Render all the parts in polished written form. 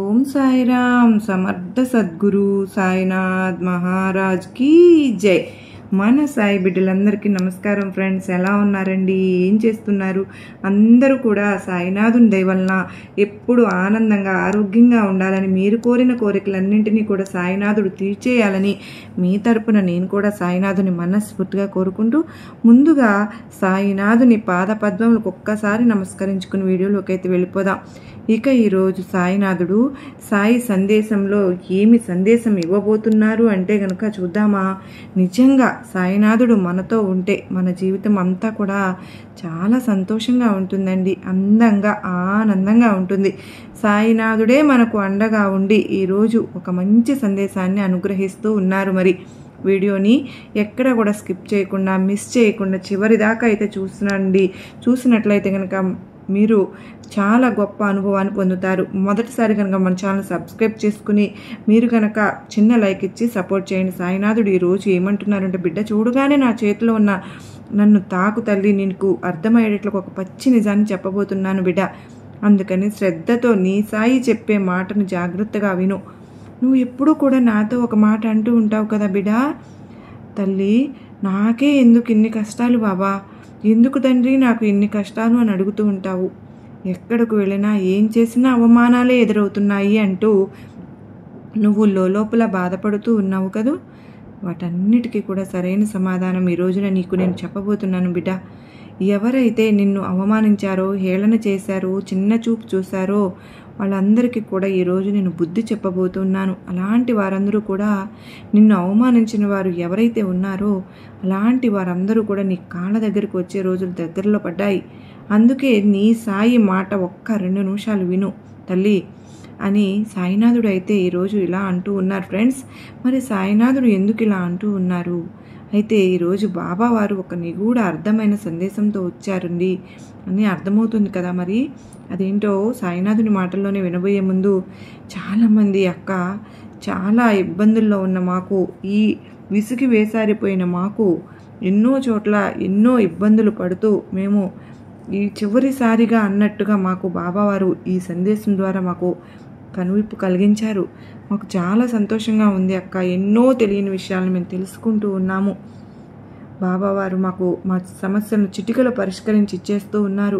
ఓం సాయిరామ్ సమర్థ సద్గురు సాయినాథ్ మహారాజ్ కీ జై. మన సాయి బిడ్డలందరికీ నమస్కారం ఫ్రెండ్స్. ఎలా ఉన్నారండి? ఏం చేస్తున్నారు? అందరూ కూడా సాయినాథుని దయ వలన ఎప్పుడు ఆనందంగా ఆరోగ్యంగా ఉండాలని, మీరు కోరిన కోరికలన్నింటినీ కూడా సాయినాథుడు తీర్చేయాలని మీ తరపున నేను కూడా సాయినాథుని మనస్ఫూర్తిగా కోరుకుంటూ, ముందుగా సాయినాథుని పాద పద్మములకు ఒక్కసారి నమస్కరించుకుని వీడియోలోకి అయితే వెళ్ళిపోదాం. ఇక ఈరోజు సాయినాథుడు సాయి సందేశంలో ఏమి సందేశం ఇవ్వబోతున్నారు అంటే గనుక చూద్దామా. నిజంగా సాయినాథుడు మనతో ఉంటే మన జీవితం అంతా కూడా చాలా సంతోషంగా ఉంటుందండి, అందంగా ఆనందంగా ఉంటుంది. సాయినాథుడే మనకు అండగా ఉండి ఈరోజు ఒక మంచి సందేశాన్ని అనుగ్రహిస్తూ ఉన్నారు. మరి వీడియోని ఎక్కడ కూడా స్కిప్ చేయకుండా, మిస్ చేయకుండా చివరి దాకా అయితే చూసినట్లయితే కనుక మీరు చాలా గొప్ప అనుభవాన్ని పొందుతారు. మొదటిసారి కనుక మన ఛానల్ సబ్స్క్రైబ్ చేసుకుని మీరు కనుక చిన్న లైక్ ఇచ్చి సపోర్ట్ చేయండి. సాయినాథుడు ఈరోజు ఏమంటున్నారంటే, బిడ్డ చూడగానే నా చేతిలో ఉన్న నన్ను తాకు తల్లి, నీకు అర్థమయ్యేట్లు ఒక పచ్చి నిజాన్ని చెప్పబోతున్నాను బిడ్డ. అందుకని శ్రద్ధతో నీ సాయి చెప్పే మాటను జాగ్రత్తగా విను. నువ్వు ఎప్పుడూ కూడా నాతో ఒక మాట అంటూ ఉంటావు కదా బిడ్డ, తల్లి నాకే ఎందుకు ఇన్ని కష్టాలు బాబా, ఎందుకు తండ్రి నాకు ఇన్ని కష్టాలు అని అడుగుతూ ఉంటావు. ఎక్కడికి వెళ్ళినా ఏం చేసినా అవమానాలే ఎదురవుతున్నాయి అంటూ నువ్వు లోపల బాధపడుతూ ఉన్నావు కదూ. వాటన్నిటికీ కూడా సరైన సమాధానం ఈ రోజున నీకు నేను చెప్పబోతున్నాను బిడ్డ. ఎవరైతే నిన్ను అవమానించారో, హేళన చేశారో, చిన్న చూపు చూశారో వాళ్ళందరికీ కూడా ఈరోజు నేను బుద్ధి చెప్పబోతున్నాను. అలాంటి వారందరూ కూడా, నిన్ను అవమానించిన వారు ఎవరైతే ఉన్నారో అలాంటి వారందరూ కూడా నీ కాళ్ళ దగ్గరికి వచ్చే రోజులు దగ్గరలో పడ్డాయి. అందుకే నీ సాయి మాట ఒక్క 2 నిమిషాలు విను తల్లి అని సాయినాథుడు అయితే ఈరోజు ఇలా అంటూ ఉన్నారు ఫ్రెండ్స్. మరి సాయినాథుడు ఎందుకు ఇలా అంటూ ఉన్నారు అయితే, ఈరోజు బాబా వారు ఒక నిగూఢ అర్థమైన సందేశంతో వచ్చారండి అని అర్థమవుతుంది కదా. మరి అదేంటో సాయినాథుని మాటల్లోనే వినబోయే ముందు, చాలామంది అక్క చాలా ఇబ్బందుల్లో ఉన్న మాకు, ఈ విసిగి వేసారిపోయిన మాకు ఎన్నో చోట్ల ఎన్నో ఇబ్బందులు పడుతూ మేము ఈ చివరిసారిగా అన్నట్టుగా మాకు బాబావారు ఈ సందేశం ద్వారా మాకు కనువిప్పు కలిగించారు. మాకు చాలా సంతోషంగా ఉంది అక్క. ఎన్నో తెలియని విషయాలను మేము తెలుసుకుంటూ ఉన్నాము. బాబావారు మాకు మా సమస్యలను చిటికలో పరిష్కరించి ఇచ్చేస్తూ ఉన్నారు.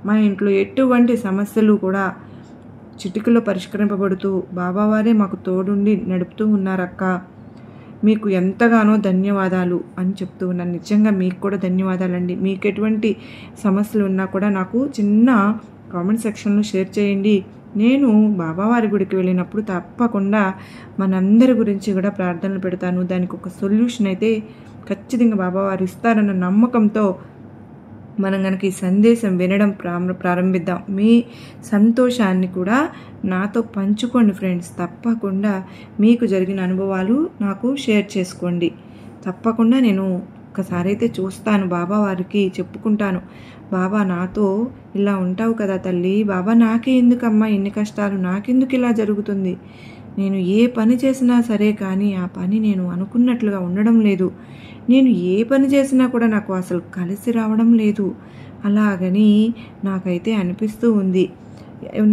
మా ఇంట్లో ఎటువంటి సమస్యలు కూడా చిటికలో పరిష్కరింపబడుతూ బాబావారే మాకు తోడుండి నడుపుతూ ఉన్నారక్క. మీకు ఎంతగానో ధన్యవాదాలు అని చెప్తూ ఉన్నాను. నిజంగా మీకు కూడా ధన్యవాదాలండి. మీకు ఎటువంటి సమస్యలు ఉన్నా కూడా నాకు చిన్న కామెంట్ సెక్షన్లో షేర్ చేయండి. నేను బాబావారి గుడికి వెళ్ళినప్పుడు తప్పకుండా మనందరి గురించి కూడా ప్రార్థనలు పెడతాను. దానికి ఒక సొల్యూషన్ అయితే ఖచ్చితంగా బాబావారు ఇస్తారన్న నమ్మకంతో మనం కనుక ఈ సందేశం వినడం ప్రారంభిద్దాం. మీ సంతోషాన్ని కూడా నాతో పంచుకోండి ఫ్రెండ్స్. తప్పకుండా మీకు జరిగిన అనుభవాలు నాకు షేర్ చేసుకోండి. తప్పకుండా నేను ఒకసారి అయితే చూస్తాను, బాబావారికి చెప్పుకుంటాను. బాబా నాతో ఇలా ఉంటావు కదా తల్లి, బాబా నాకే ఎందుకమ్మా ఇన్ని కష్టాలు, నాకెందుకు ఇలా జరుగుతుంది, నేను ఏ పని చేసినా సరే కానీ ఆ పని నేను అనుకున్నట్లుగా ఉండడం లేదు, నేను ఏ పని చేసినా కూడా నాకు అసలు కలిసి రావడం లేదు, అలాగని నాకైతే అనిపిస్తూ ఉంది.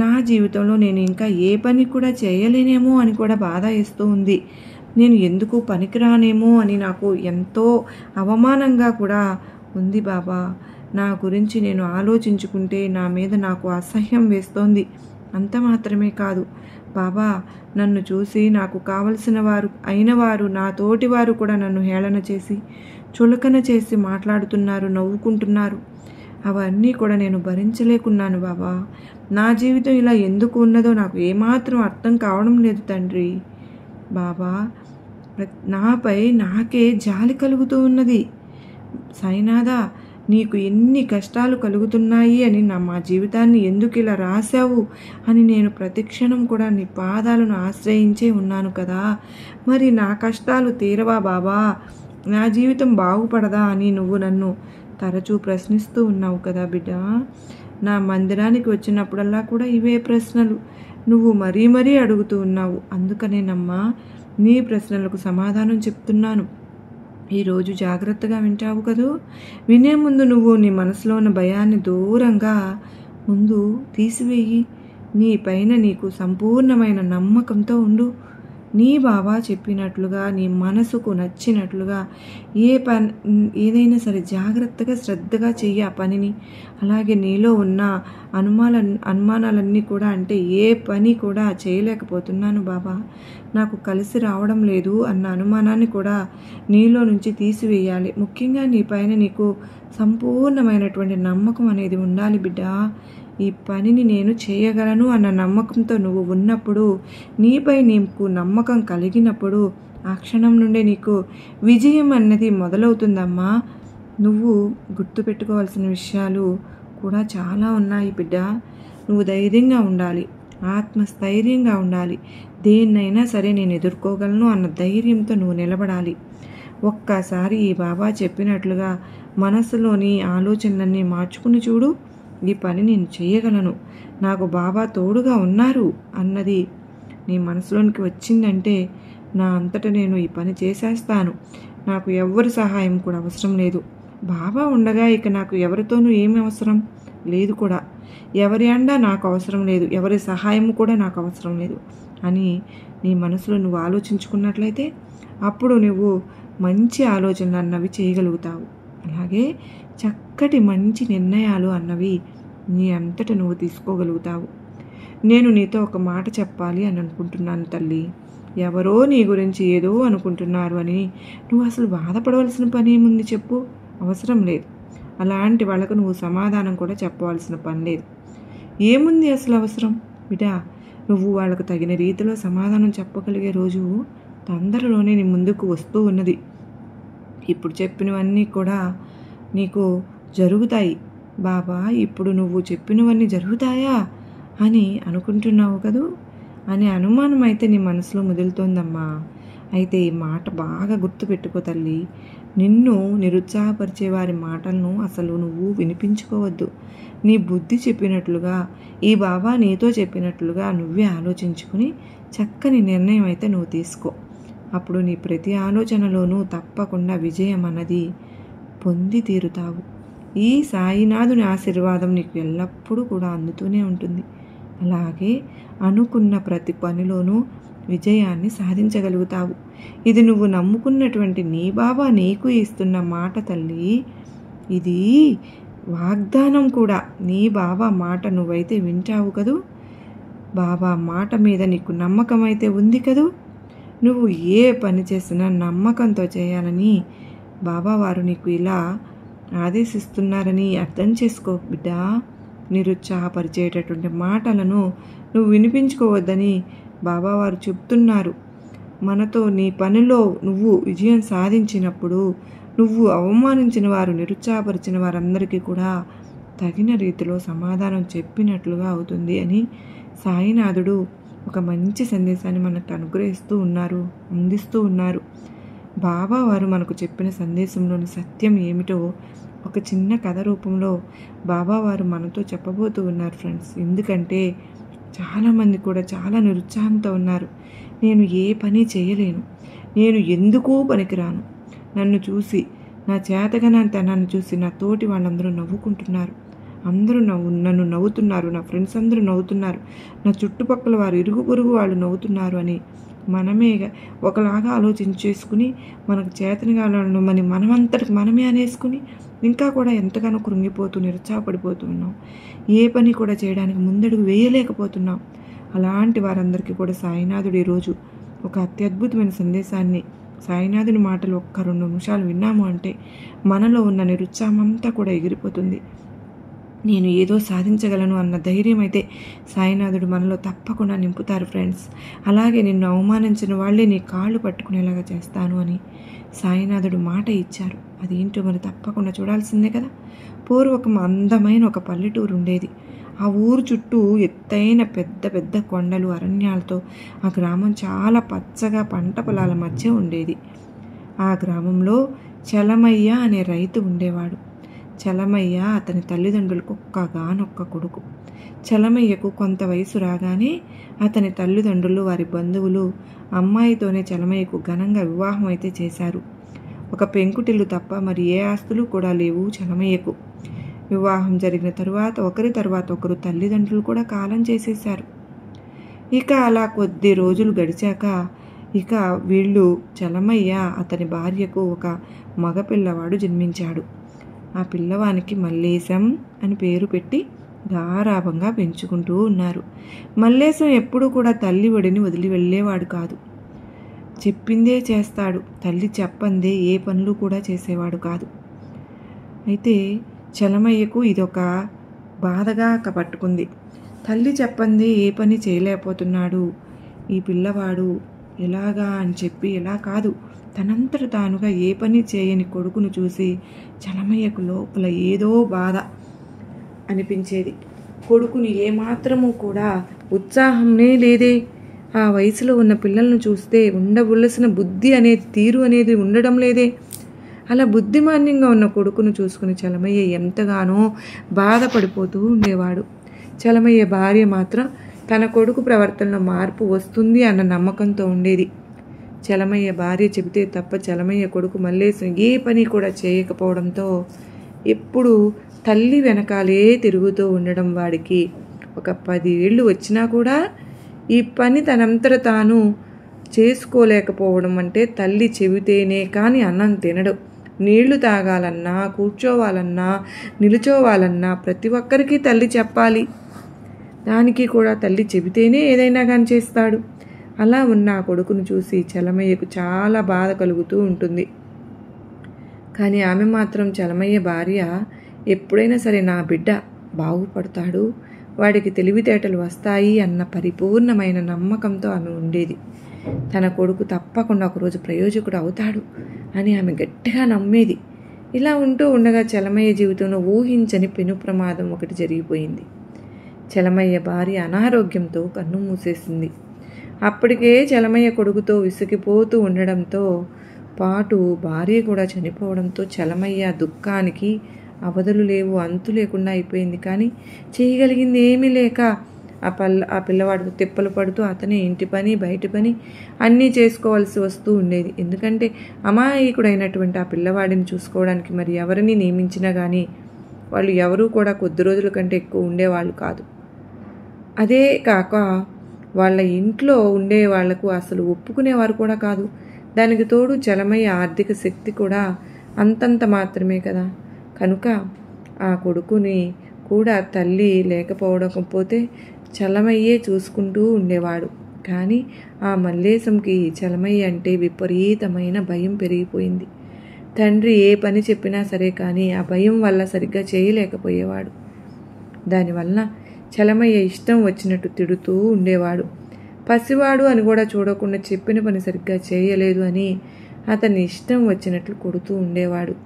నా జీవితంలో నేను ఇంకా ఏ పని కూడా చేయలేనేమో అని కూడా బాధ వేస్తూ ఉంది. నేను ఎందుకు పనికిరానేమో అని నాకు ఎంతో అవమానంగా కూడా ఉంది బాబా. నా గురించి నేను ఆలోచించుకుంటే నా మీద నాకు అసహ్యం వేస్తోంది. అంత మాత్రమే కాదు బాబా, నన్ను చూసి నాకు కావలసిన వారు అయిన వారు, నా తోటి వారు కూడా నన్ను హేళన చేసి చులకన చేసి మాట్లాడుతున్నారు, నవ్వుకుంటున్నారు. అవన్నీ కూడా నేను భరించలేకున్నాను బాబా. నా జీవితం ఇలా ఎందుకు ఉన్నదో నాకు ఏమాత్రం అర్థం కావడం లేదు తండ్రి. బాబా, నాపై నాకే జాలి కలుగుతూ ఉన్నది. సాయినాథా, నీకు ఎన్ని కష్టాలు కలుగుతున్నాయి అని మా జీవితాన్ని ఎందుకు ఇలా రాశావు అని నేను ప్రతిక్షణం కూడా నీ పాదాలను ఆశ్రయించే ఉన్నాను కదా. మరి నా కష్టాలు తీరవా బాబా, నా జీవితం బాగుపడదా అని నువ్వు నన్ను తరచూ ప్రశ్నిస్తూ ఉన్నావు కదా బిడ్డ. నా మందిరానికి వచ్చినప్పుడల్లా కూడా ఇవే ప్రశ్నలు నువ్వు మరీ మరీ అడుగుతూ ఉన్నావు. అందుకనేనమ్మా నీ ప్రశ్నలకు సమాధానం చెప్తున్నాను. ఈరోజు జాగ్రత్తగా వింటావు కదూ. వినే ముందు నువ్వు నీ మనసులో ఉన్న భయాన్ని దూరంగా ముందు తీసివేయి. నీ పైన నీకు సంపూర్ణమైన నమ్మకంతో ఉండు. నీ బాబా చెప్పినట్లుగా నీ మనసుకు నచ్చినట్లుగా ఏదైనా సరే జాగ్రత్తగా శ్రద్ధగా చెయ్యి ఆ పనిని. అలాగే నీలో ఉన్న అనుమానాలన్నీ కూడా, అంటే ఏ పని కూడా చేయలేకపోతున్నాను బాబా, నాకు కలిసి రావడం లేదు అన్న అనుమానాన్ని కూడా నీలో నుంచి తీసివేయాలి. ముఖ్యంగా నీ పైన నీకు సంపూర్ణమైనటువంటి నమ్మకం అనేది ఉండాలి బిడ్డ. ఈ పనిని నేను చేయగలను అన్న నమ్మకంతో నువ్వు ఉన్నప్పుడు, నీపై నీకు నమ్మకం కలిగినప్పుడు ఆ క్షణం నుండే నీకు విజయం అన్నది మొదలవుతుందమ్మా. నువ్వు గుర్తుపెట్టుకోవాల్సిన విషయాలు కూడా చాలా ఉన్నాయి బిడ్డ. నువ్వు ధైర్యంగా ఉండాలి, ఆత్మస్థైర్యంగా ఉండాలి. దేన్నైనా సరే నేను ఎదుర్కోగలను అన్న ధైర్యంతో నువ్వు నిలబడాలి. ఒక్కసారి ఈ బాబా చెప్పినట్లుగా మనసులోని ఆలోచనలన్నీ మార్చుకుని చూడు. ఈ పని నేను చేయగలను, నాకు బాబా తోడుగా ఉన్నారు అన్నది నీ మనసులోనికి వచ్చిందంటే, నా అంతటా నేను ఈ పని చేసేస్తాను, నాకు ఎవరి సహాయం కూడా అవసరం లేదు, బాబా ఉండగా ఇక నాకు ఎవరితోనూ ఏమి అవసరం లేదు కూడా, ఎవరి అండా నాకు అవసరం లేదు, ఎవరి సహాయం కూడా నాకు అవసరం లేదు అని నీ మనసులో నువ్వు ఆలోచించుకున్నట్లయితే అప్పుడు నువ్వు మంచి ఆలోచనలు అన్నవి చేయగలుగుతావు. అలాగే చక్కటి మంచి నిర్ణయాలు అన్నవి నీ అంతటా నువ్వు తీసుకోగలుగుతావు. నేను నీతో ఒక మాట చెప్పాలి అని అనుకుంటున్నాను తల్లి. ఎవరో నీ గురించి ఏదో అనుకుంటున్నారు అని నువ్వు అసలు బాధపడవలసిన పని ఏముంది చెప్పు? అవసరం లేదు. అలాంటి వాళ్ళకు నువ్వు సమాధానం కూడా చెప్పవలసిన పని లేదు. ఏముంది అసలు అవసరం బిడ్డా? నువ్వు వాళ్ళకు తగిన రీతిలో సమాధానం చెప్పగలిగే రోజు తొందరలోనే నీ ముందుకు వస్తూ ఉన్నది. ఇప్పుడు చెప్పినవన్నీ కూడా నీకు జరుగుతాయి. బాబా ఇప్పుడు నువ్వు చెప్పినవన్నీ జరుగుతాయా అని అనుకుంటున్నావు కదూ అనే అనుమానం అయితే నీ మనసులో మొదలుతోందమ్మా. అయితే ఈ మాట బాగా గుర్తుపెట్టుకో తల్లి. నిన్ను నిరుత్సాహపరిచే వారి మాటలను అసలు నువ్వు వినిపించుకోవద్దు. నీ బుద్ధి చెప్పినట్లుగా, ఈ బాబా నీతో చెప్పినట్లుగా నువ్వే ఆలోచించుకుని చక్కని నిర్ణయం అయితే నువ్వు తీసుకో. అప్పుడు నీ ప్రతి ఆలోచనలోనూ తప్పకుండా విజయం అన్నది పొంది తీరుతావు. ఈ సాయినాథుని ఆశీర్వాదం నీకు ఎల్లప్పుడూ కూడా అందుతూనే ఉంటుంది. అలాగే అనుకున్న ప్రతి పనిలోనూ విజయాన్ని సాధించగలుగుతావు. ఇది నువ్వు నమ్ముకున్నటువంటి నీ బాబా నీకు ఇస్తున్న మాట తల్లి. ఇది వాగ్దానం కూడా. నీ బాబా మాట నువ్వైతే వింటావు కదూ. బాబా మాట మీద నీకు నమ్మకం అయితే ఉంది కదూ. నువ్వు ఏ పని చేసినా నమ్మకంతో చేయాలని బాబా వారు నీకు ఇలా ఆదేశిస్తున్నారని అర్థం చేసుకో బిడ్డా. నిరుత్సాహపరిచేటటువంటి మాటలను నువ్వు వినిపించుకోవద్దని బాబావారు చెప్తున్నారు. మనతో నీ పనిలో నువ్వు విజయం సాధించినప్పుడు నువ్వు అవమానించిన వారు, నిరుత్సాహపరిచిన వారందరికీ కూడా తగిన రీతిలో సమాధానం చెప్పినట్లుగా అవుతుంది అని సాయినాథుడు ఒక మంచి సందేశాన్ని మనకు అనుగ్రహిస్తూ ఉన్నారు, అందిస్తూ ఉన్నారు. బాబా వారు మనకు చెప్పిన సందేశంలోని సత్యం ఏమిటో ఒక చిన్న కథ రూపంలో బాబా వారు మనతో చెప్పబోతూ ఉన్నారు ఫ్రెండ్స్. ఎందుకంటే చాలామంది కూడా చాలా నిరుత్సాహంతో ఉన్నారు. నేను ఏ పని చేయలేను, నేను ఎందుకు పనికిరాను, నన్ను చూసి, నా చేతగానంతనాన్ని చూసి నా తోటి వాళ్ళందరూ నవ్వుకుంటున్నారు, అందరూ నన్ను నవ్వుతున్నారు, నా ఫ్రెండ్స్ అందరూ నవ్వుతున్నారు, నా చుట్టుపక్కల వారు, ఇరుగు పొరుగు వాళ్ళు నవ్వుతున్నారు అని మనమే ఒకలాగా ఆలోచించేసుకుని మనకు చేతనిగా మనమంతటికి మనమే అనేసుకుని ఇంకా కూడా ఎంతగానో కృంగిపోతూ నిరుత్సాహపడిపోతూ ఉన్నాం. ఏ పని కూడా చేయడానికి ముందడుగు వేయలేకపోతున్నాం. అలాంటి వారందరికీ కూడా సాయినాథుడు ఈరోజు ఒక అత్యద్భుతమైన సందేశాన్ని, సాయినాథుని మాటలు ఒక్క 2 నిమిషాలు విన్నాము అంటే మనలో ఉన్న నిరుత్సాహం అంతా కూడా ఎగిరిపోతుంది. నేను ఏదో సాధించగలను అన్న ధైర్యం అయితే సాయినాథుడు మనలో తప్పకుండా నింపుతారు ఫ్రెండ్స్. అలాగే నిన్ను అవమానించిన వాళ్ళే నీ కాళ్ళు పట్టుకునేలాగా చేస్తాను అని సాయినాథుడు మాట ఇచ్చారు. అదేంటో మరి తప్పకుండా చూడాల్సిందే కదా. పూర్వకం అందమైన ఒక పల్లెటూరు ఉండేది. ఆ ఊరు చుట్టూ ఎత్తైన పెద్ద పెద్ద కొండలు, అరణ్యాలతో ఆ గ్రామం చాలా పచ్చగా పంట పొలాల మధ్య ఉండేది. ఆ గ్రామంలో చలమయ్య అనే రైతు ఉండేవాడు. చలమయ్య అతని తల్లిదండ్రులకు ఒక్కగానొక్క కొడుకు. చలమయ్యకు కొంత వయసు రాగానే అతని తల్లిదండ్రులు, వారి బంధువులు అమ్మాయితోనే చలమయ్యకు ఘనంగా వివాహం అయితే చేశారు. ఒక పెంకుటిల్లు తప్ప మరి ఏ ఆస్తులు కూడా లేవు చలమయ్యకు. వివాహం జరిగిన తరువాత ఒకరి తర్వాత ఒకరు తల్లిదండ్రులు కూడా కాలం చేసేశారు. ఇక అలా కొద్ది రోజులు గడిచాక ఇక వీళ్ళు చలమయ్య అతని భార్యకు ఒక మగపిల్లవాడు జన్మించాడు. ఆ పిల్లవానికి మల్లేశం అని పేరు పెట్టి గారాభంగా పెంచుకుంటూ ఉన్నారు. మల్లేశం ఎప్పుడూ కూడా తల్లి ఒడిని వదిలి వెళ్ళేవాడు కాదు. చెప్పిందే చేస్తాడు. తల్లి చెప్పందే ఏ పనులు కూడా చేసేవాడు కాదు. అయితే చలమయ్యకు ఇదొక బాధగా పట్టుకుంది. తల్లి చెప్పందే ఏ పని చేయలేకపోతున్నాడు ఈ పిల్లవాడు, ఎలాగా అని చెప్పి ఎలా కాదు, తనంతట తానుగా ఏ పని చేయని కొడుకును చూసి చలమయ్యకు లోపల ఏదో బాధ అనిపించేది. కొడుకుని ఏమాత్రము కూడా ఉత్సాహంనే లేదే. ఆ వయసులో ఉన్న పిల్లలను చూస్తే ఉండవలసిన బుద్ధి అనేది, తీరు అనేది ఉండడం లేదే. అలా బుద్ధిమాన్యంగా ఉన్న కొడుకును చూసుకుని చలమయ్య ఎంతగానో బాధపడిపోతూ ఉండేవాడు. చలమయ్య భార్య మాత్రం తన కొడుకు ప్రవర్తనలో మార్పు వస్తుంది అన్న నమ్మకంతో ఉండేది. చలమయ్య భార్య చెబితే తప్ప చలమయ్య కొడుకు మల్లేశం ఏ పని కూడా చేయకపోవడంతో ఎప్పుడు తల్లి వెనకాలే తిరుగుతూ ఉండడం వాడికి ఒక 10 ఏళ్ళు వచ్చినా కూడా ఈ పని తనంతట తాను చేసుకోలేకపోవడం. అంటే తల్లి చెబితేనే కానీ అన్నం తినడు. నీళ్లు తాగాలన్నా, కూర్చోవాలన్నా, నిలుచోవాలన్నా ప్రతి ఒక్కరికి తల్లి చెప్పాలి. దానికి కూడా తల్లి చెబితేనే ఏదైనా కానీ చేస్తాడు. అలా ఉన్న ఆ కొడుకును చూసి చలమయ్యకు చాలా బాధ కలుగుతూ ఉంటుంది. కానీ ఆమె మాత్రం చలమయ్య భార్య ఎప్పుడైనా సరే నా బిడ్డ బాగుపడతాడు, వాడికి తెలివితేటలు వస్తాయి అన్న పరిపూర్ణమైన నమ్మకంతో ఆమె ఉండేది. తన కొడుకు తప్పకుండా ఒకరోజు ప్రయోజకుడు అవుతాడు అని ఆమె గట్టిగా నమ్మేది. ఇలా ఉంటూ ఉండగా చలమయ్య జీవితంలో ఊహించని పెను ప్రమాదం ఒకటి జరిగిపోయింది. చలమయ్య భార్య అనారోగ్యంతో కన్ను మూసేసింది. అప్పటికే చలమయ్య కొడుకుతో విసిగిపోతూ ఉండడంతో పాటు భార్య కూడా చనిపోవడంతో చలమయ్య దుఃఖానికి అవధులు లేవు, అంతు లేకుండా అయిపోయింది. కానీ చేయగలిగింది ఏమీ లేక ఆ పిల్లవాడితో తిప్పలు పడుతూ అతనే ఇంటి పని బయట పని అన్నీ చేసుకోవాల్సి వస్తూ ఉండేది. ఎందుకంటే అమాయకుడైనటువంటి ఆ పిల్లవాడిని చూసుకోవడానికి మరి ఎవరిని నియమించినా కానీ వాళ్ళు ఎవరూ కూడా కొద్ది రోజుల కంటే ఎక్కువ ఉండేవాళ్ళు కాదు. అదే కాక వాళ్ళ ఇంట్లో ఉండే వాళ్లకు అసలు ఒప్పుకునేవారు కూడా కాదు. దానికి తోడు చలమయ్య ఆర్థిక శక్తి కూడా అంతంత మాత్రమే కదా. కనుక ఆ కొడుకుని కూడా తల్లి లేకపోతే చలమయ్యే చూసుకుంటూ ఉండేవాడు. కానీ ఆ మల్లేశంకి చలమయ్య అంటే విపరీతమైన భయం పెరిగిపోయింది. తండ్రి ఏ పని చెప్పినా సరే కానీ ఆ భయం వల్ల సరిగ్గా చేయలేకపోయేవాడు. దానివల్ల చలమయ్య ఇష్టం వచ్చినట్టు తిడుతూ ఉండేవాడు. పసివాడు అని కూడా చూడకుండా చెప్పిన పని సరిగ్గా చేయలేదు అని అతన్ని ఇష్టం వచ్చినట్లు కొడుతూ ఉండేవాడు.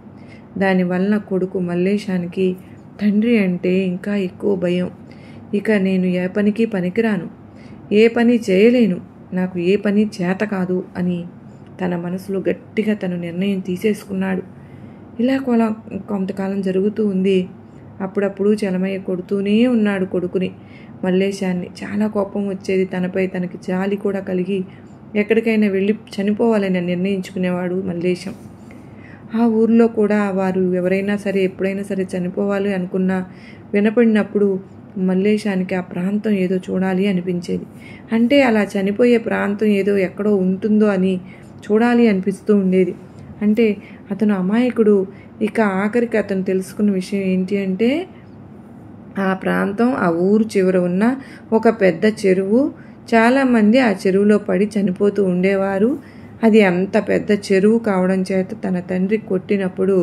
దానివల్ల కొడుకు మల్లేశానికి తండ్రి అంటే ఇంకా ఎక్కువ భయం. ఇక నేను ఏ పనికి పనికిరాను, ఏ పని చేయలేను, నాకు ఏ పని చేత కాదు అని తన మనసులో గట్టిగా తను నిర్ణయం తీసేసుకున్నాడు. ఇలా కొంతకాలం జరుగుతూ ఉంది. అప్పుడప్పుడు చలమయ్య కొడుతూనే ఉన్నాడు కొడుకుని, మల్లేశాన్ని. చాలా కోపం వచ్చేది తనపై. తనకి జాలి కూడా కలిగి ఎక్కడికైనా వెళ్ళి చనిపోవాలని నిర్ణయించుకునేవాడు మల్లేశం. ఆ ఊర్లో కూడా వారు ఎవరైనా సరే ఎప్పుడైనా సరే చనిపోవాలి అనుకున్నా వినపడినప్పుడు మల్లేశానికి ఆ ప్రాంతం ఏదో చూడాలి అనిపించేది. అంటే అలా చనిపోయే ప్రాంతం ఏదో ఎక్కడో ఉంటుందో అని చూడాలి అనిపిస్తూ ఉండేది. అంటే అతను అమాయకుడు. ఇక ఆఖరికి అతను తెలుసుకున్న విషయం ఏంటి అంటే ఆ ప్రాంతం, ఆ ఊరు చివర ఉన్న ఒక పెద్ద చెరువు. చాలామంది ఆ చెరువులో పడి చనిపోతూ ఉండేవారు. అది అంత పెద్ద చెరువు కావడం చేత తన తండ్రి కొట్టినప్పుడు,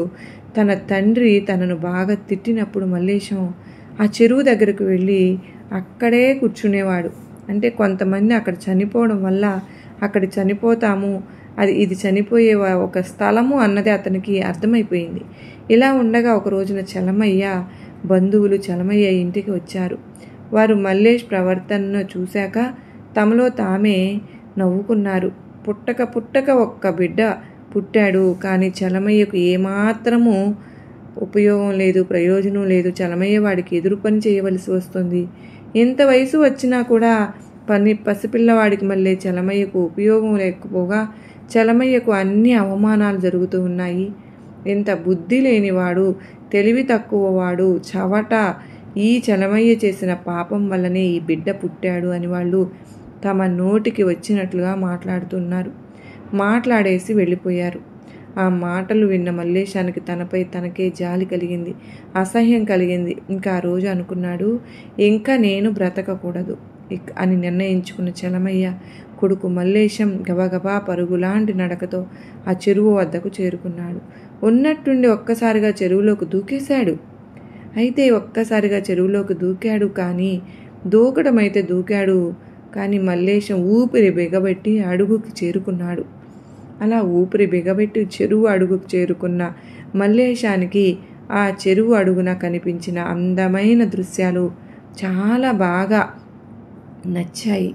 తన తండ్రి తనను బాగా తిట్టినప్పుడు మల్లేశం ఆ చెరువు దగ్గరకు వెళ్ళి అక్కడే కూర్చునేవాడు. అంటే కొంతమంది అక్కడ చనిపోవడం వల్ల అక్కడ చనిపోతాము, ఇది చనిపోయే ఒక స్థలము అన్నది అతనికి అర్థమైపోయింది. ఇలా ఉండగా ఒక రోజున చలమయ్య బంధువులు చలమయ్య ఇంటికి వచ్చారు. వారు మల్లేష్ ప్రవర్తనను చూశాక తమలో తామే నవ్వుకున్నారు. పుట్టక ఒక్క బిడ్డ పుట్టాడు, కానీ చలమయ్యకు ఏమాత్రము ఉపయోగం లేదు, ప్రయోజనం లేదు. చలమయ్య వాడికి ఎదురు పని చేయవలసి వస్తుంది. ఎంత వయసు వచ్చినా కూడా పసిపిల్లవాడికి మళ్ళీ చలమయ్యకు ఉపయోగం లేకపోగా చలమయ్యకు అన్ని అవమానాలు జరుగుతూ ఉన్నాయి. ఎంత బుద్ధి లేనివాడు, తెలివి తక్కువవాడు, చవట, ఈ చలమయ్య చేసిన పాపం వల్లనే ఈ బిడ్డ పుట్టాడు అని వాళ్ళు తమ నోటికి వచ్చినట్లుగా మాట్లాడుతున్నారు. మాట్లాడేసి వెళ్ళిపోయారు. ఆ మాటలు విన్న మల్లేశానికి తనపై తనకే జాలి కలిగింది, అసహ్యం కలిగింది. ఇంకా ఆ రోజు అనుకున్నాడు, ఇంకా నేను బ్రతకకూడదు అని నిర్ణయించుకున్న చలమయ్య కొడుకు మల్లేశం గబగబా పరుగులాంటి నడకతో ఆ చెరువు వద్దకు చేరుకున్నాడు. ఉన్నట్టుండి ఒక్కసారిగా చెరువులోకి దూకేశాడు. అయితే ఒక్కసారిగా చెరువులోకి దూకాడు, కానీ దూకడమైతే దూకాడు, కానీ మల్లేశం ఊపిరి బిగబెట్టి అడుగుకి చేరుకున్నాడు. అలా ఊపిరి బిగబెట్టి చెరువు అడుగుకు చేరుకున్న మల్లేశానికి ఆ చెరువు అడుగున కనిపించిన అందమైన దృశ్యాలు చాలా బాగా నచ్చాయి.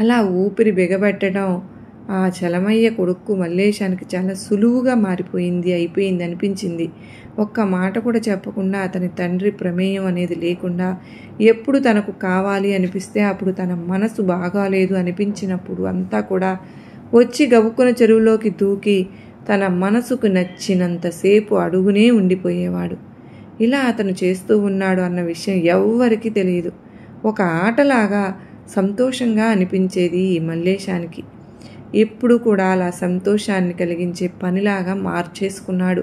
అలా ఊపిరి బిగబెట్టడం ఆ చలమయ్య కొడుకు మల్లేశానికి చాలా సులువుగా అయిపోయింది అనిపించింది. ఒక్క మాట కూడా చెప్పకుండా, అతని తండ్రి ప్రమేయం అనేది లేకుండా, ఎప్పుడు తనకు కావాలి అనిపిస్తే అప్పుడు తన మనసు బాగాలేదు అనిపించినప్పుడు అంతా కూడా వచ్చి గబుక్కున చెరువులోకి దూకి తన మనసుకు నచ్చినంతసేపు అడుగునే ఉండిపోయేవాడు. ఇలా అతను చేస్తూ ఉన్నాడు అన్న విషయం ఎవ్వరికీ తెలియదు. ఒక ఆటలాగా సంతోషంగా అనిపించేది ఈ మల్లేశానికి. ఎప్పుడు కూడా అలా సంతోషాన్ని కలిగించే పనిలాగా మార్చేసుకున్నాడు.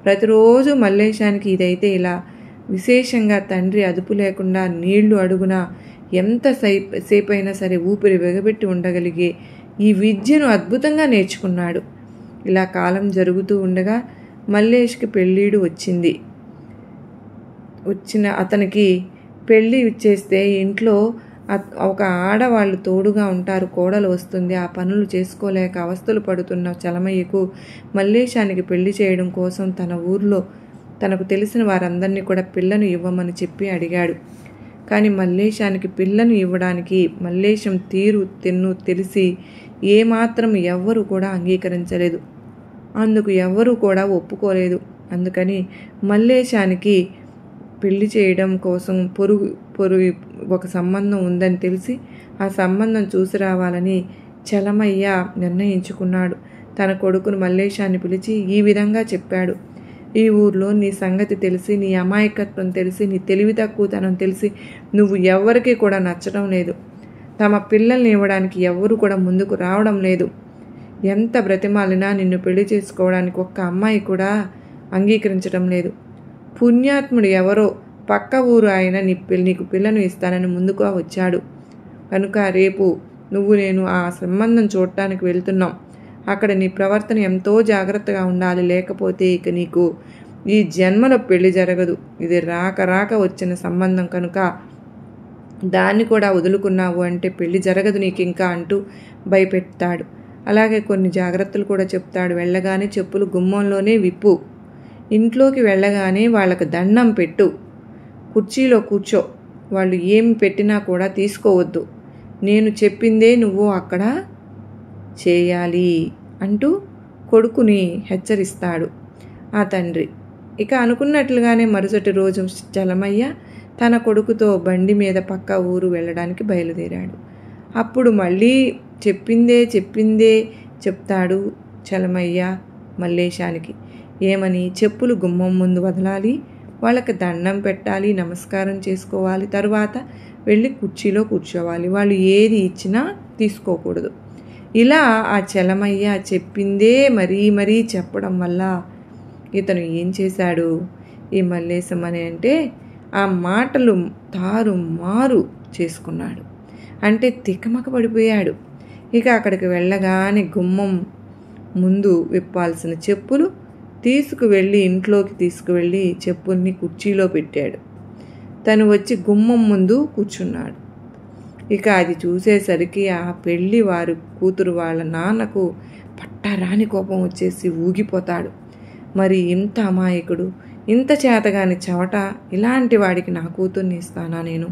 ప్రతిరోజు మల్లేశానికి ఇదైతే ఇలా విశేషంగా తండ్రి అదుపు లేకుండా నీళ్లు అడుగున ఎంత సేపైనా సరే ఊపిరి బిగబెట్టి ఉండగలిగే ఈ విద్యను అద్భుతంగా నేర్చుకున్నాడు. ఇలా కాలం జరుగుతూ ఉండగా మల్లేష్కి పెళ్ళీడు వచ్చిన అతనికి పెళ్ళి చేస్తే ఇంట్లో ఒక ఆడవాళ్ళు తోడుగా ఉంటారు, కోడలు వస్తుంది. ఆ పనులు చేసుకోలేక అవస్థలు పడుతున్న చలమయ్యకు మల్లేశానికి పెళ్లి చేయడం కోసం తన ఊర్లో తనకు తెలిసిన వారందరినీ కూడా పిల్లను ఇవ్వమని చెప్పి అడిగాడు. కానీ మల్లేశానికి పిల్లను ఇవ్వడానికి మల్లేశం తీరు తెన్ను తెలిసి ఏమాత్రం ఎవ్వరూ కూడా అంగీకరించలేదు. అందుకు ఎవ్వరూ కూడా ఒప్పుకోలేదు. అందుకని మల్లేశానికి పెళ్లి చేయడం కోసం పొరుగు ఒక సంబంధం ఉందని తెలిసి ఆ సంబంధం చూసి రావాలని చలమయ్య నిర్ణయించుకున్నాడు. తన కొడుకును మల్లేశాన్ని పిలిచి ఈ విధంగా చెప్పాడు. ఈ ఊర్లో నీ సంగతి తెలిసి, నీ అమాయకత్వం తెలిసి, నీ తెలివి తక్కువతనం తెలిసి నువ్వు ఎవ్వరికీ కూడా నచ్చడం లేదు. తమ పిల్లల్ని ఇవ్వడానికి ఎవ్వరూ కూడా ముందుకు రావడం లేదు. ఎంత బ్రతిమాలినా నిన్ను పెళ్లి చేసుకోవడానికి ఒక్క అమ్మాయి కూడా అంగీకరించడం లేదు. పుణ్యాత్ముడు ఎవరో పక్క ఊరు ఆయన నీకు పిల్లను ఇస్తానని ముందుగా వచ్చాడు. కనుక రేపు నేను ఆ సంబంధం చూడటానికి వెళ్తున్నాం. అక్కడ నీ ప్రవర్తన ఎంతో జాగ్రత్తగా ఉండాలి, లేకపోతే ఇక నీకు ఈ జన్మలో పెళ్లి జరగదు. ఇది రాక వచ్చిన సంబంధం కనుక దాన్ని కూడా వదులుకున్నావు అంటే పెళ్లి జరగదు నీకు ఇంకా అంటూ భయపెడతాడు. అలాగే కొన్ని జాగ్రత్తలు కూడా చెప్తాడు. వెళ్ళగానే చెప్పులు గుమ్మంలోనే విప్పు, ఇంట్లోకి వెళ్ళగానే వాళ్ళకి దండం పెట్టు, కుర్చీలో కూర్చో, వాళ్ళు ఏమి పెట్టినా కూడా తీసుకోవద్దు, నేను చెప్పిందే నువ్వు అక్కడ చేయాలి అంటూ కొడుకుని హెచ్చరిస్తాడు ఆ తండ్రి. ఇక అనుకున్నట్లుగానే మరుసటి రోజు చలమయ్య తన కొడుకుతో బండి మీద పక్క ఊరు వెళ్ళడానికి బయలుదేరాడు. అప్పుడు మళ్ళీ చెప్పిందే చెప్తాడు చలమయ్య మల్లేశానికి. ఏమని? చెప్పులు గుమ్మం ముందు వదలాలి, వాళ్ళకి దండం పెట్టాలి, నమస్కారం చేసుకోవాలి, తరువాత వెళ్ళి కుర్చీలో కూర్చోవాలి, వాళ్ళు ఏది ఇచ్చినా తీసుకోకూడదు. ఇలా ఆ చలమయ్య చెప్పిందే మరీ చెప్పడం వల్ల ఇతను ఏం చేశాడు, ఈ మల్లేశం అంటే ఆ మాటలు తారుమారు చేసుకున్నాడు. అంటే తికమక పడిపోయాడు. ఇక అక్కడికి వెళ్ళగానే గుమ్మం ముందు విప్పాల్సిన చెప్పులు ఇంట్లోకి తీసుకువెళ్ళి చెప్పుల్ని కుర్చీలో పెట్టాడు. తను వచ్చి గుమ్మం ముందు కూర్చున్నాడు. ఇక అది చూసేసరికి ఆ పెళ్ళి వారి కూతురు వాళ్ళ నాన్నకు పట్టరాని కోపం వచ్చేసి ఊగిపోతాడు. మరి ఇంత అమాయకుడు, ఇంత చేతగాని చవట, ఇలాంటి వాడికి నా కూతుర్ని ఇస్తానా నేను?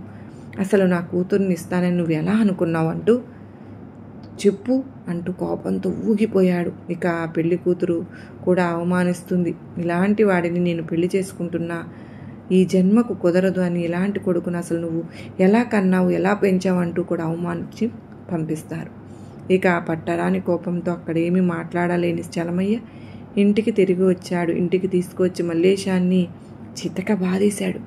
అసలు నా కూతుర్ని ఇస్తానని నువ్వు ఎలా అనుకున్నావు అంటూ చెప్పు అంటూ కోపంతో ఊగిపోయాడు. ఇక ఆ పెళ్లి కూతురు కూడా అవమానిస్తుంది. ఇలాంటి వాడిని నేను పెళ్లి చేసుకుంటున్నా, ఈ జన్మకు కుదరదు అని, ఇలాంటి కొడుకును అసలు నువ్వు ఎలా కన్నావు, ఎలా పెంచావు అంటూ కూడా అవమానించి పంపిస్తారు. ఇక ఆ పట్టరాని కోపంతో అక్కడేమీ మాట్లాడలేని చలమయ్య ఇంటికి తిరిగి వచ్చాడు. ఇంటికి తీసుకొచ్చి మల్లేశాన్ని చితక బాధేశాడు,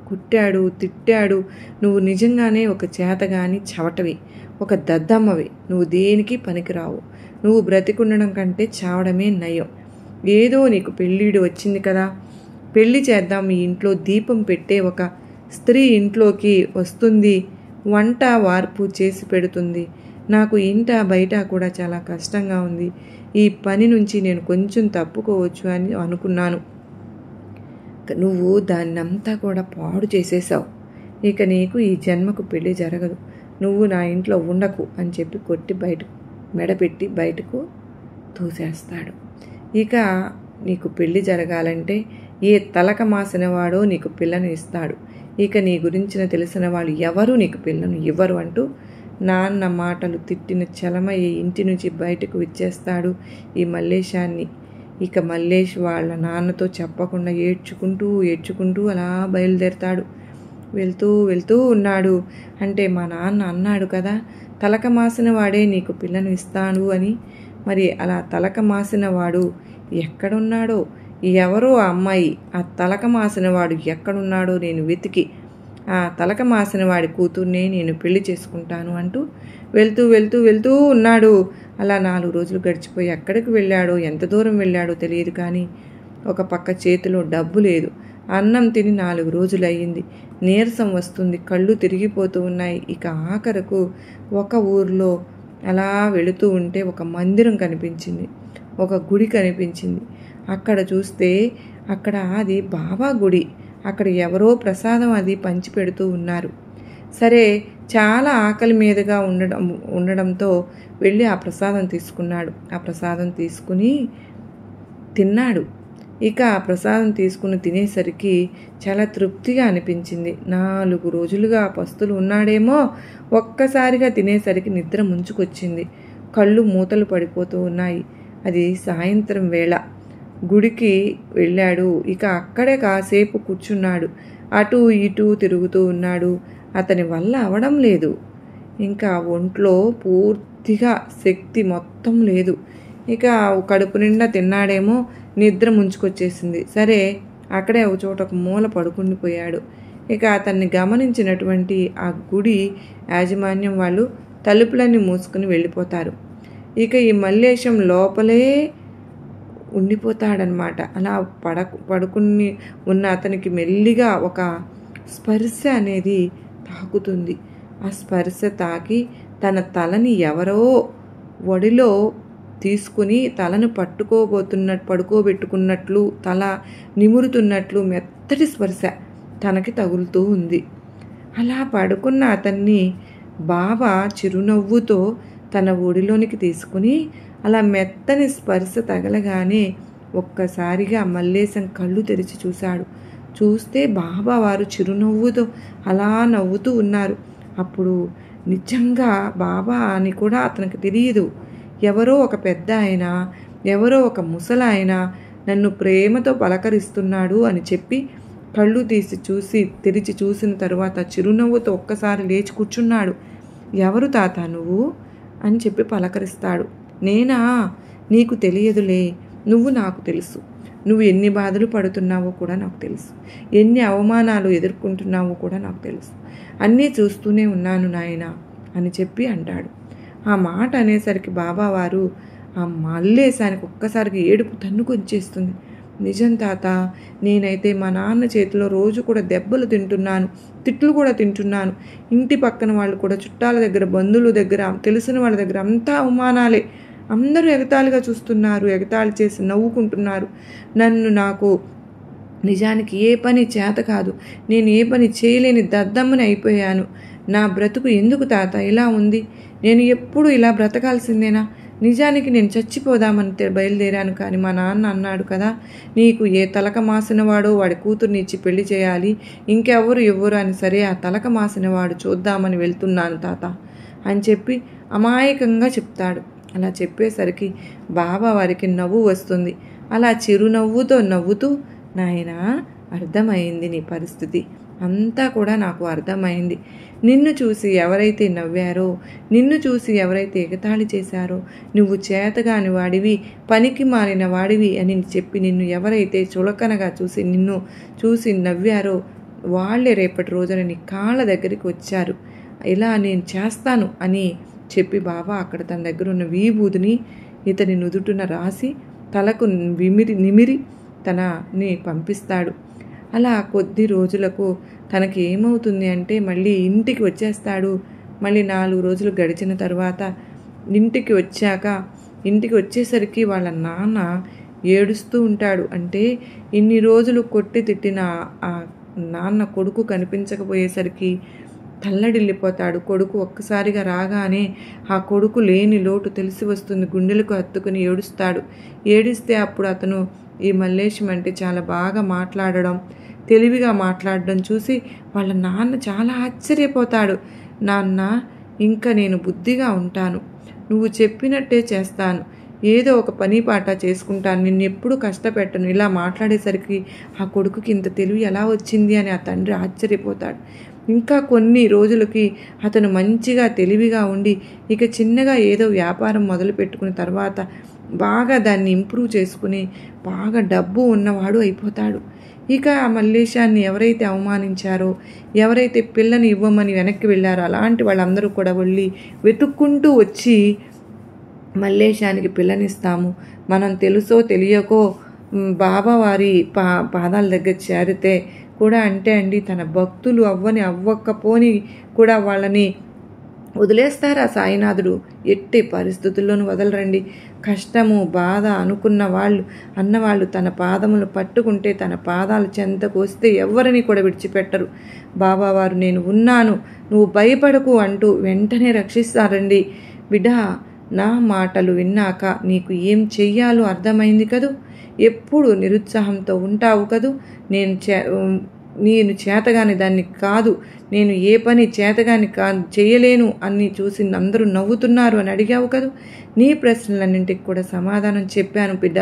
కొట్టాడు, తిట్టాడు. నువ్వు నిజంగానే ఒక చేతగాని చవటవి, ఒక దద్దమ్మవి, నువ్వు దేనికి పనికిరావు, నువ్వు బ్రతికుండడం కంటే చావడమే నయం. ఏదో నీకు పెళ్ళిడు వచ్చింది కదా, పెళ్లి చేద్దాం, మీ ఇంట్లో దీపం పెట్టే ఒక స్త్రీ ఇంట్లోకి వస్తుంది, వంట వార్పు చేసి పెడుతుంది. నాకు ఇంట బయట కూడా చాలా కష్టంగా ఉంది, ఈ పని నుంచి నేను కొంచెం తప్పుకోవచ్చు అని అనుకున్నాను. నువ్వు దాన్నంతా కూడా పాడు చేసేసావు. ఇక నీకు ఈ జన్మకు పెళ్ళి జరగదు, నువ్వు నా ఇంట్లో ఉండకు అని చెప్పి కొట్టి బయటకు మెడపెట్టి బయటకు తోసేస్తాడు. ఇక నీకు పెళ్ళి జరగాలంటే ఏ తలక మాసినవాడో నీకు పిల్లను ఇస్తాడు, ఇక నీ గురించిన తెలిసిన వాళ్ళు ఎవరు నీకు పిల్లను ఇవ్వరు అంటూ నాన్న మాటలు తిట్టిన చలమయ్య ఇంటి నుంచి బయటకు విచ్చేస్తాడు ఈ మల్లేశాన్ని. ఇక మల్లేష్ వాళ్ళ నాన్నతో చెప్పకుండా ఏడ్చుకుంటూ అలా బయలుదేరతాడు. వెళ్తూ ఉన్నాడు. అంటే మా నాన్న అన్నాడు కదా, తలక మాసిన వాడే నీకు పిల్లను ఇస్తాడు అని. మరి అలా తలక మాసిన వాడు ఎక్కడున్నాడో, ఎవరో ఆ అమ్మాయి, ఆ తలక మాసిన వాడు ఎక్కడున్నాడో నేను వెతికి ఆ తలక మాసిన వాడి కూతుర్నే నేను పెళ్లి చేసుకుంటాను అంటూ వెళ్తూ ఉన్నాడు. అలా 4 రోజులు గడిచిపోయి ఎక్కడికి వెళ్ళాడో, ఎంత దూరం వెళ్ళాడో తెలియదు. కానీ ఒక పక్క చేతిలో డబ్బు లేదు. అన్నం తిని 4 రోజులు అయ్యింది. నీరసం వస్తుంది, కళ్ళు తిరిగిపోతూ ఉన్నాయి. ఇక ఆఖరకు ఒక ఊర్లో అలా వెళుతూ ఉంటే ఒక మందిరం కనిపించింది, ఒక గుడి కనిపించింది. అక్కడ చూస్తే అక్కడ అది బాబా గుడి. అక్కడ ఎవరో ప్రసాదం అది పంచి పెడుతూ ఉన్నారు. సరే, చాలా ఆకలి మీదుగా ఉండడంతో వెళ్ళి ఆ ప్రసాదం తీసుకున్నాడు. ఆ ప్రసాదం తీసుకుని తిన్నాడు. ఇక ఆ ప్రసాదం తీసుకుని తినేసరికి చాలా తృప్తిగా అనిపించింది. 4 రోజులుగా పస్తులు ఉన్నాడేమో, ఒక్కసారిగా తినేసరికి నిద్ర ముంచుకొచ్చింది. కళ్ళు మూతలు పడిపోతూ ఉన్నాయి. అది సాయంత్రం వేళ. గుడికి వెళ్ళాడు. ఇక అక్కడే కాసేపు కూర్చున్నాడు. అటు ఇటు తిరుగుతూ ఉన్నాడు. అతని వల్ల అవడం లేదు. ఇంకా ఒంట్లో పూర్తిగా శక్తి మొత్తం లేదు. ఇక కడుపు నిండా తిన్నాడేమో, నిద్ర ముంచుకొచ్చేసింది. సరే, అక్కడే ఒక చోట ఒక మూల పడుకుండిపోయాడు. ఇక అతన్ని గమనించినటువంటి ఆ గుడి యాజమాన్యం వాళ్ళు తలుపులన్నీ మూసుకుని వెళ్ళిపోతారు. ఇక ఈ మల్లేశం లోపలే ఉండిపోతాడనమాట. అలా పడుకుని ఉన్న అతనికి మెల్లిగా ఒక స్పర్శ అనేది తాకుతుంది. ఆ స్పర్శ తాకి తన తలని ఎవరో ఒడిలో తీసుకుని తలను పడుకోబెట్టుకున్నట్లు, తల నిమురుతున్నట్లు మెత్తటి స్పర్శ తనకి తగులుతూ ఉంది. అలా పడుకున్న అతన్ని బాబా చిరునవ్వుతో తన ఒడిలోనికి తీసుకుని అలా మెత్తని స్పర్శ తగలగానే ఒక్కసారిగా మల్లేశం కళ్ళు తెరిచి చూశాడు. చూస్తే బాబా వారు చిరునవ్వుతో అలా నవ్వుతూ ఉన్నారు. అప్పుడు నిజంగా బాబా అని కూడా అతనికి తెలియదు. ఎవరో ఒక పెద్ద ఆయన, ఎవరో ఒక ముసలాయన నన్ను ప్రేమతో పలకరిస్తున్నాడు అని చెప్పి కళ్ళు తెరిచి చూసిన తరువాత చిరునవ్వుతో ఒక్కసారి లేచి కూర్చున్నాడు. ఎవరు తాత నువ్వు అని చెప్పి పలకరిస్తాడు. నేనా? నీకు తెలియదులే, నువ్వు నాకు తెలుసు. నువ్వు ఎన్ని బాధలు పడుతున్నావో కూడా నాకు తెలుసు, ఎన్ని అవమానాలు ఎదుర్కొంటున్నావో కూడా నాకు తెలుసు. అన్నీ చూస్తూనే ఉన్నాను నాయనా అని చెప్పి అంటాడు. ఆ మాట అనేసరికి బాబావారు ఆ మల్లేశానికి ఒక్కసారికి ఏడుపు తన్నుకొచ్చేస్తుంది. నిజం తాత, నేనైతే మా నాన్న చేతిలో రోజు కూడా దెబ్బలు తింటున్నాను, తిట్లు కూడా తింటున్నాను. ఇంటి పక్కన వాళ్ళు కూడా, చుట్టాల దగ్గర, బంధువుల దగ్గర, తెలిసిన వాళ్ళ దగ్గర అంతా అవమానాలే. అందరూ ఎగతాళిగా చూస్తున్నారు, ఎగతాళి చేసి నవ్వుకుంటున్నారు. నాకు నిజానికి ఏ పని చేత కాదు, నేను ఏ పని చేయలేని దద్దమ్మని అయిపోయాను. నా బ్రతుకు ఎందుకు తాత ఇలా ఉంది? నేను ఎప్పుడు ఇలా బ్రతకాల్సిందేనా? నిజానికి నేను చచ్చిపోదామని బయలుదేరాను. కానీ మా నాన్న అన్నాడు కదా, నీకు ఏ తలక మాసినవాడో వాడి కూతుర్ని ఇచ్చి పెళ్లి చేయాలి, ఇంకెవరు ఎవ్వరు అని. సరే, ఆ తలక మాసినవాడు చూద్దామని వెళ్తున్నాను తాత అని చెప్పి అమాయకంగా చెప్తాడు. అలా చెప్పేసరికి బాబా వారికి నవ్వు వస్తుంది. అలా చిరునవ్వుతో నవ్వుతూ, నాయనా, అర్థమైంది నీ పరిస్థితి, అంతా కూడా నాకు అర్థమైంది. నిన్ను చూసి ఎవరైతే నవ్వారో, నిన్ను చూసి ఎవరైతే ఎగతాళి చేశారో, నువ్వు చేతగాని వాడివి, పనికి మాలిన వాడివి అని చెప్పి నిన్ను ఎవరైతే చులకనగా నిన్ను చూసి నవ్వారో వాళ్ళే రేపటి రోజున నీ కాళ్ళ దగ్గరికి వచ్చారు. ఇలా నేను చేస్తాను అని చెప్పి బాబా అక్కడ తన దగ్గర ఉన్న విభూతిని ఇతని నుదుటున రాసి తలకు నిమిరి తనని పంపిస్తాడు. అలా కొద్ది రోజులకు తనకి ఏమవుతుంది అంటే మళ్ళీ ఇంటికి వచ్చేస్తాడు. మళ్ళీ 4 రోజులు గడిచిన తర్వాత ఇంటికి వచ్చేసరికి వాళ్ళ నాన్న ఏడుస్తూ ఉంటాడు. అంటే ఇన్ని రోజులు కొట్టి తిట్టిన ఆ నాన్న కొడుకు కనిపించకపోయేసరికి తల్లడిల్లిపోతాడు. కొడుకు ఒక్కసారిగా రాగానే ఆ కొడుకు లేని లోటు తెలిసి వస్తుంది. గుండెలకు హత్తుకుని ఏడుస్తాడు. ఏడిస్తే అప్పుడు అతను ఈ మల్లేశం అంటే చాలా బాగా మాట్లాడడం, తెలివిగా మాట్లాడడం చూసి వాళ్ళ నాన్న చాలా ఆశ్చర్యపోతాడు. నాన్న, ఇంకా నేను బుద్ధిగా ఉంటాను, నువ్వు చెప్పినట్టే చేస్తాను, ఏదో ఒక పని పాట చేసుకుంటాను, నిన్ను ఎప్పుడు కష్టపెట్టను. ఇలా మాట్లాడేసరికి ఆ కొడుకుకి ఇంత తెలివి ఎలా వచ్చింది అని ఆ తండ్రి ఆశ్చర్యపోతాడు. ఇంకా కొన్ని రోజులకి అతను మంచిగా తెలివిగా ఉండి ఇక చిన్నగా ఏదో వ్యాపారం మొదలు పెట్టుకున్న తర్వాత బాగా దాన్ని ఇంప్రూవ్ చేసుకుని బాగా డబ్బు ఉన్నవాడు అయిపోతాడు. ఇక ఆ మల్లేశాన్ని ఎవరైతే అవమానించారో, ఎవరైతే పిల్లని ఇవ్వమని వెనక్కి వెళ్ళారో అలాంటి వాళ్ళందరూ కూడా వెళ్ళి వెతుక్కుంటూ వచ్చి మల్లేశానికి పిల్లనిస్తాము, మనం తెలుసో తెలియకో బాబావారి పాదాల దగ్గర చేరితే కూడా అంటే అండి తన భక్తులు అవ్వకపోని కూడా వాళ్ళని వదిలేస్తారు ఆ సాయినాథుడు. ఎట్టి పరిస్థితుల్లోనూ వదలరండి. కష్టము బాధ అన్నవాళ్ళు తన పాదములు పట్టుకుంటే తన పాదాలు చెంతకు వస్తే ఎవరిని కూడా విడిచిపెట్టరు. బాబావారు నేను ఉన్నాను, నువ్వు భయపడకు అంటూ వెంటనే రక్షిస్తారండి. బిడ్డా, నా మాటలు విన్నాక నీకు ఏం చెయ్యాలో అర్థమైంది కదూ. ఎప్పుడు నిరుత్సాహంతో ఉంటావు కదూ. నేను చేతగాని దాన్ని కాదు, నేను ఏ పని చేతగాని చేయలేను అని చూసి అందరూ నవ్వుతున్నారు అని అడిగావు కదూ. నీ ప్రశ్నలన్నింటికి కూడా సమాధానం చెప్పాను బిడ్డ.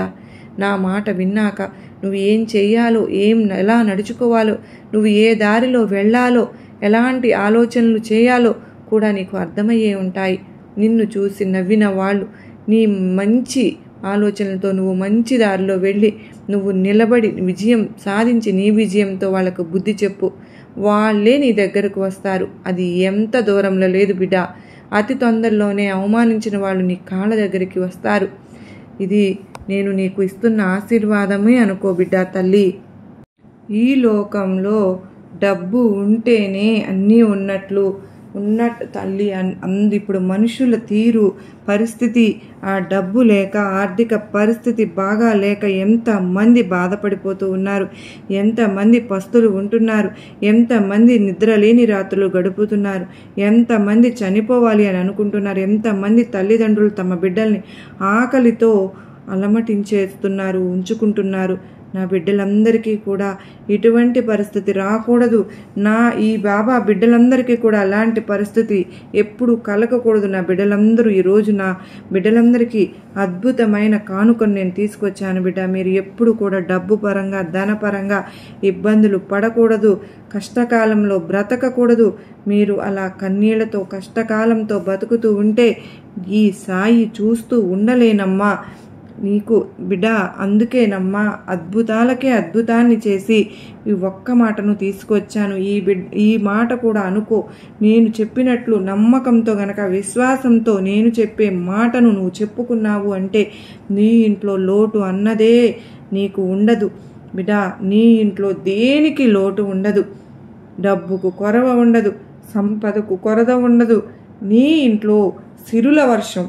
నా మాట విన్నాక నువ్వు ఏం చెయ్యాలో, ఎలా నడుచుకోవాలో, నువ్వు ఏ దారిలో వెళ్ళాలో, ఎలాంటి ఆలోచనలు చేయాలో కూడా నీకు అర్థమయ్యే ఉంటాయి. నిన్ను చూసి నవ్విన వాళ్ళు నీ మంచి ఆలోచనలతో నువ్వు మంచి దారిలో వెళ్ళి నువ్వు నిలబడి విజయం సాధించి నీ విజయంతో వాళ్ళకు బుద్ధి చెప్పు, వాళ్ళే నీ దగ్గరకు వస్తారు. అది ఎంత దూరంలో లేదు బిడ్డ, అతి తొందరలోనే అవమానించిన వాళ్ళు నీ కాళ్ళ దగ్గరికి వస్తారు. ఇది నేను నీకు ఇస్తున్న ఆశీర్వాదమే అనుకో బిడ్డ. తల్లి, ఈ లోకంలో డబ్బు ఉంటేనే అన్నీ ఉన్నట్టు తల్లి. ఇప్పుడు మనుషుల తీరు పరిస్థితి, ఆ డబ్బు లేక ఆర్థిక పరిస్థితి బాగా లేక ఎంతమంది బాధపడిపోతూ ఉన్నారు, ఎంతమంది పస్తులు ఉంటున్నారు, ఎంతమంది నిద్రలేని రాత్రులు గడుపుతున్నారు, ఎంతమంది చనిపోవాలి అని అనుకుంటున్నారు, ఎంతమంది తల్లిదండ్రులు తమ బిడ్డల్ని ఆకలితో అలమటించేస్తున్నారు, ఉంచుకుంటున్నారు. నా బిడ్డలందరికీ కూడా ఇటువంటి పరిస్థితి రాకూడదు. ఈ బాబా బిడ్డలందరికీ కూడా అలాంటి పరిస్థితి ఎప్పుడు కలగకూడదు. నా బిడ్డలందరూ ఈరోజు నా బిడ్డలందరికీ అద్భుతమైన కానుకను నేను తీసుకొచ్చాను బిడ్డ. మీరు ఎప్పుడు కూడా డబ్బు పరంగా ధనపరంగా ఇబ్బందులు పడకూడదు, కష్టకాలంలో బ్రతకకూడదు. మీరు అలా కన్నీళ్లతో కష్టకాలంతో బతుకుతూ ఉంటే ఈ సాయి చూస్తూ ఉండలేనమ్మా నీకు బిడ్డ. అందుకేనమ్మా అద్భుతాలకే అద్భుతాన్ని చేసి ఈ ఒక్క మాటను తీసుకొచ్చాను. ఈ మాట కూడా అనుకో. నేను చెప్పినట్లు నమ్మకంతో గనక, విశ్వాసంతో నేను చెప్పే మాటను నువ్వు చెప్పుకున్నావు అంటే నీ ఇంట్లో లోటు అన్నదే నీకు ఉండదు బిడ్డ. నీ ఇంట్లో దేనికి లోటు ఉండదు, డబ్బుకు కొరవ ఉండదు, సంపదకు కొరత ఉండదు. నీ ఇంట్లో సిరుల వర్షం,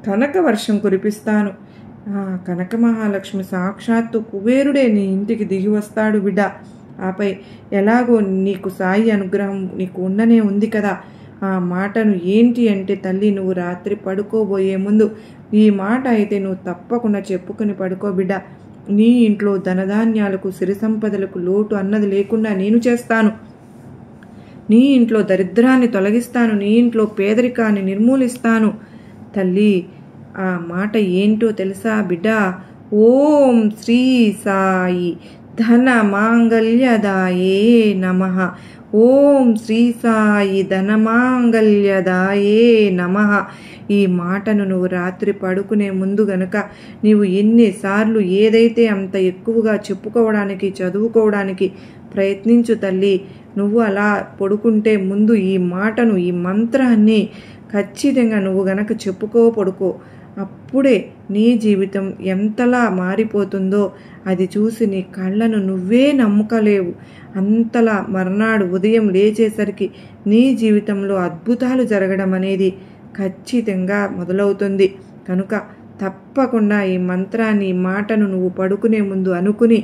కనక వర్షం కురిపిస్తాను. కనక మహాలక్ష్మి సాక్షాత్తు కుబేరుడే నీ ఇంటికి దిగి వస్తాడు బిడ్డ. ఆపై ఎలాగో నీకు సాయి అనుగ్రహం నీకు ఉండనే ఉంది కదా. ఆ మాటను ఏంటి అంటే తల్లి, నువ్వు రాత్రి పడుకోబోయే ముందు ఈ మాట అయితే నువ్వు తప్పకుండా చెప్పుకొని పడుకో బిడ్డ. నీ ఇంట్లో ధనధాన్యాలకు సిరి సంపదలకు లోటు అన్నది లేకుండా నేను చేస్తాను. నీ ఇంట్లో దరిద్రాన్ని తొలగిస్తాను, నీ ఇంట్లో పేదరికాన్ని నిర్మూలిస్తాను. తల్లి, ఆ మాట ఏంటో తెలుసా బిడ్డ? ఓం శ్రీ సాయి ధన మాంగళ్యదాయే నమః. ఓం శ్రీ సాయి ధనమాంగళ్యదాయే నమః. ఈ మాటను నువ్వు రాత్రి పడుకునే ముందు గనక నీవు ఎన్నిసార్లు ఏదైతే అంత ఎక్కువగా చెప్పుకోవడానికి చదువుకోవడానికి ప్రయత్నించు తల్లి. నువ్వు అలా పడుకుంటే ముందు ఈ మాటను, ఈ మంత్రాన్ని ఖచ్చితంగా నువ్వు గనక పడుకో. అప్పుడే నీ జీవితం ఎంతలా మారిపోతుందో అది చూసి నీ కళ్ళను నువ్వే నమ్మకలేవు. అంతలా మర్నాడు ఉదయం లేచేసరికి నీ జీవితంలో అద్భుతాలు జరగడం అనేది ఖచ్చితంగా మొదలవుతుంది. కనుక తప్పకుండా ఈ మంత్రాన్ని, ఈ మాటను నువ్వు పడుకునే ముందు అనుకుని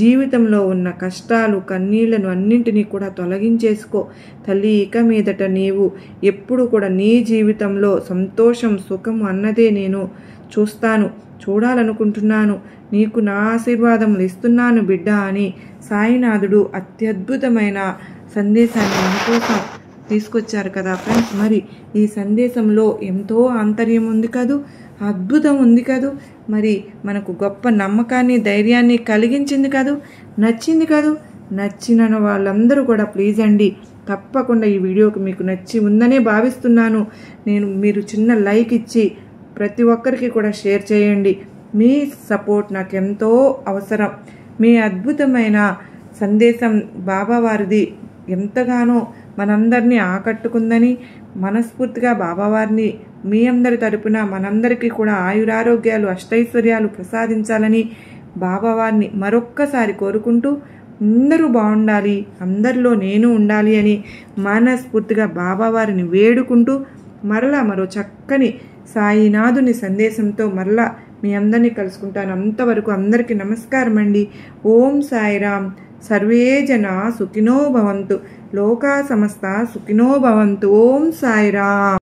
జీవితంలో ఉన్న కష్టాలు, కన్నీళ్లను అన్నింటినీ కూడా తొలగించేసుకో తల్లి. ఇక మీదట నీవు ఎప్పుడు కూడా నీ జీవితంలో సంతోషం, సుఖం అన్నదే నేను చూడాలనుకుంటున్నాను. నీకు నా ఆశీర్వాదములు ఇస్తున్నాను బిడ్డ అని సాయినాథుడు అత్యద్భుతమైన సందేశాన్ని మన కోసం తీసుకొచ్చారు కదా ఫ్రెండ్స్. మరి ఈ సందేశంలో ఎంతో ఆంతర్యం ఉంది కదూ, అద్భుతం ఉంది కదూ. మరి మనకు గొప్ప నమ్మకాన్ని, ధైర్యాన్ని కలిగించింది కదూ, నచ్చింది కదూ. నచ్చిన వాళ్ళందరూ కూడా ప్లీజ్ అండి తప్పకుండా ఈ వీడియోకి మీకు నచ్చి ఉందనే భావిస్తున్నాను. మీరు చిన్న లైక్ ఇచ్చి ప్రతి ఒక్కరికి కూడా షేర్ చేయండి. మీ సపోర్ట్ నాకు ఎంతో అవసరం. మీ అద్భుతమైన సందేశం బాబావారిది ఎంతగానో మనందరినీ ఆకట్టుకుందని మనస్ఫూర్తిగా బాబావారిని మీ అందరి తరపున మనందరికీ కూడా ఆయురారోగ్యాలు, అష్టైశ్వర్యాలు ప్రసాదించాలని బాబావారిని మరొక్కసారి కోరుకుంటూ అందరూ బాగుండాలి, అందరిలో నేను ఉండాలి అని మనస్ఫూర్తిగా బాబావారిని వేడుకుంటూ మరలా మరో చక్కని సాయినాథుని సందేశంతో మరలా మీ అందరినీ కలుసుకుంటాను. అంతవరకు అందరికీ నమస్కారం అండి. ఓం సాయిరామ్. సర్వే జనా సుఖినో భవంతు. లోకా సమస్త సుఖినో భవంతు. ఓం సాయిరామ్.